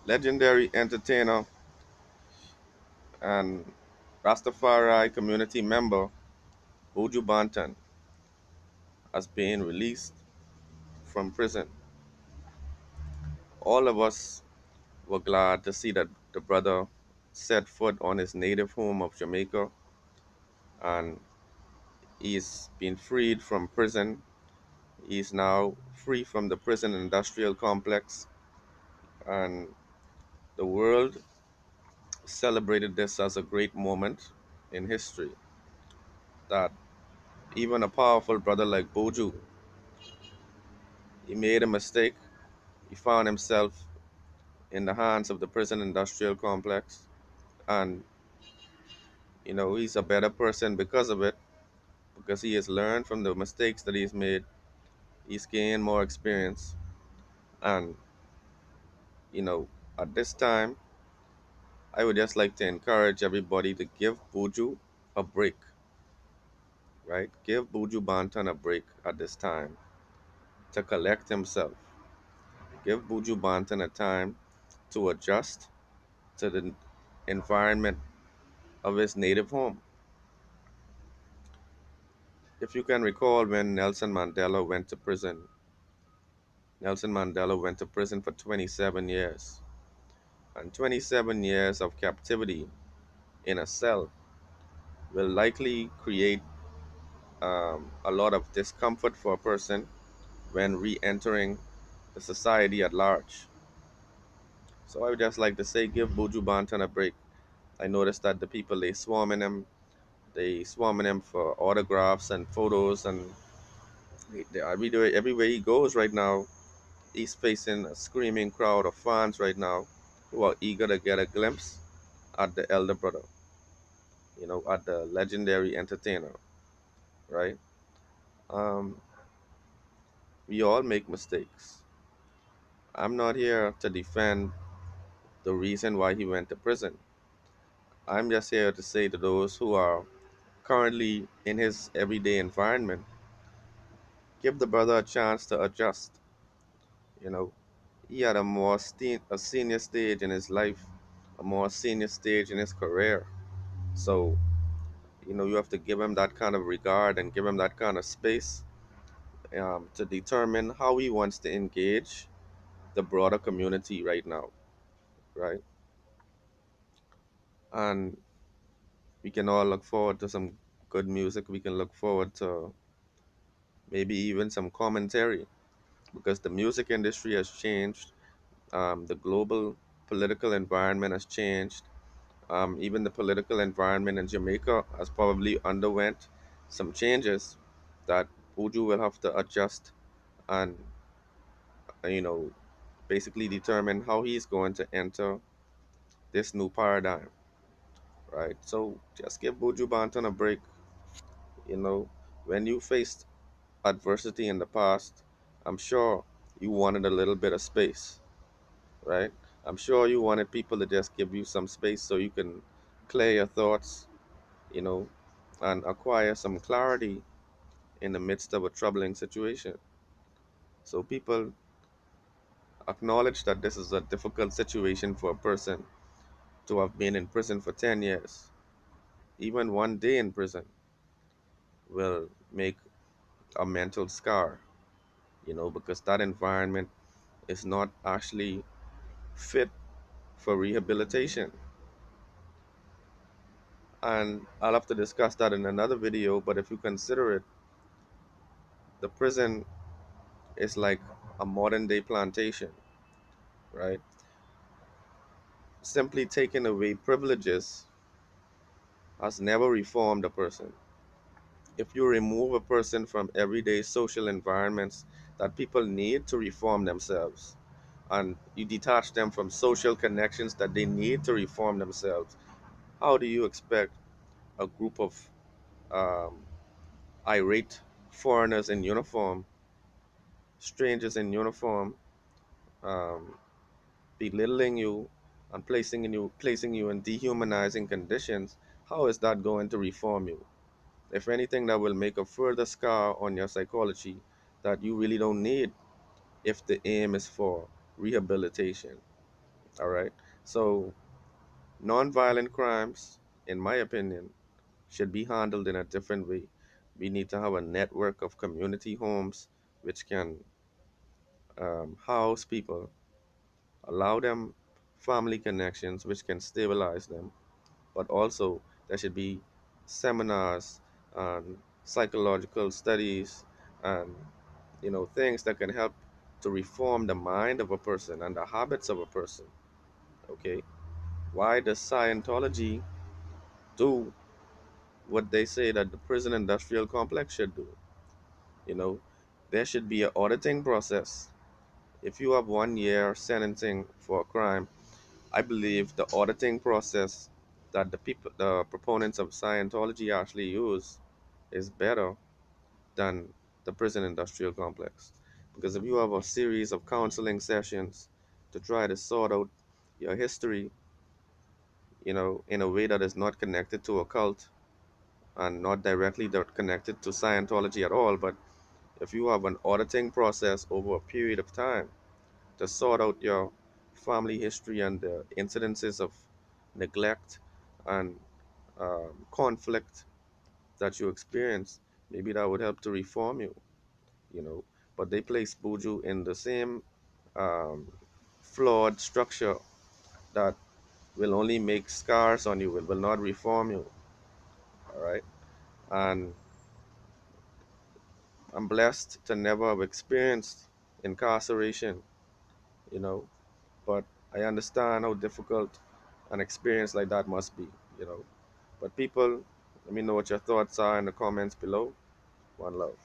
legendary entertainer and Rastafari community member Buju Banton has been released from prison. All of us were glad to see that the brother set foot on his native home of Jamaica, and he's been freed from prison. He's now free from the prison industrial complex, and the world celebrated this as a great moment in history that even a powerful brother like Boju, he made a mistake. He found himself in the hands of the prison industrial complex, and he's a better person because of it, because he has learned from the mistakes that he's made. He's gained more experience, and you know, at this time, I would just like to encourage everybody to give Buju a break, right? Give Buju Banton a break at this time to collect himself. Give Buju Banton a time to adjust to the environment of his native home. If you can recall when Nelson Mandela went to prison for 27 years. And 27 years of captivity in a cell will likely create a lot of discomfort for a person when re entering the society at large. So I would just like to say, give Buju Banton a break. I noticed that the people they swarming him for autographs and photos, and everywhere he goes right now, he's facing a screaming crowd of fans right now who are eager to get a glimpse at the elder brother, at the legendary entertainer, right? Um, we all make mistakes. I'm not here to defend the reason why he went to prison. I'm just here to say to those who are currently in his everyday environment, give the brother a chance to adjust. You know, he had a senior stage in his life, a more senior stage in his career. So, you have to give him that kind of regard and give him that kind of space to determine how he wants to engage the broader community right now, right? And we can all look forward to some good music. We can look forward to maybe even some commentary because the music industry has changed. The global political environment has changed. Even the political environment in Jamaica has probably underwent some changes that Buju will have to adjust and, uh, you know, basically determine how he's going to enter this new paradigm, right? So just give Buju Banton a break. You know, when you faced adversity in the past, I'm sure you wanted a little bit of space, right? I'm sure you wanted people to just give you some space so you can clear your thoughts, you know, and acquire some clarity in the midst of a troubling situation. So people acknowledge that this is a difficult situation for a person to have been in prison for 10 years. Even one day in prison will make a mental scar, because that environment is not actually fit for rehabilitation. And I'll have to discuss that in another video, but if you consider it, the prison is like a modern day plantation, right? Simply taking away privileges has never reformed a person. If you remove a person from everyday social environments that people need to reform themselves, and you detach them from social connections that they need to reform themselves, how do you expect a group of um, irate foreigners in uniform, strangers in uniform, um, belittling you and placing you in dehumanizing conditions? How is that going to reform you? If anything, that will make a further scar on your psychology that you really don't need if the aim is for rehabilitation. All right. So nonviolent crimes, in my opinion, should be handled in a different way. We need to have a network of community homes which can house people, allow them family connections which can stabilize them, but also there should be seminars and psychological studies and things that can help to reform the mind of a person and the habits of a person. Okay, why does Scientology do what they say that the prison industrial complex should do? You know, there should be an auditing process. If you have 1 year sentencing for a crime, I believe the auditing process that the proponents of Scientology actually use is better than the prison industrial complex. Because if you have a series of counseling sessions to try to sort out your history, in a way that is not connected to a cult and not directly connected to Scientology at all, but if you have an auditing process over a period of time to sort out your family history and the incidences of neglect and conflict that you experience, maybe that would help to reform you, you know. But they place Buju in the same um, flawed structure that will only make scars on you, it will not reform you, all right? And I'm blessed to never have experienced incarceration, you know, but I understand how difficult an experience like that must be. But people, let me know what your thoughts are in the comments below. One love.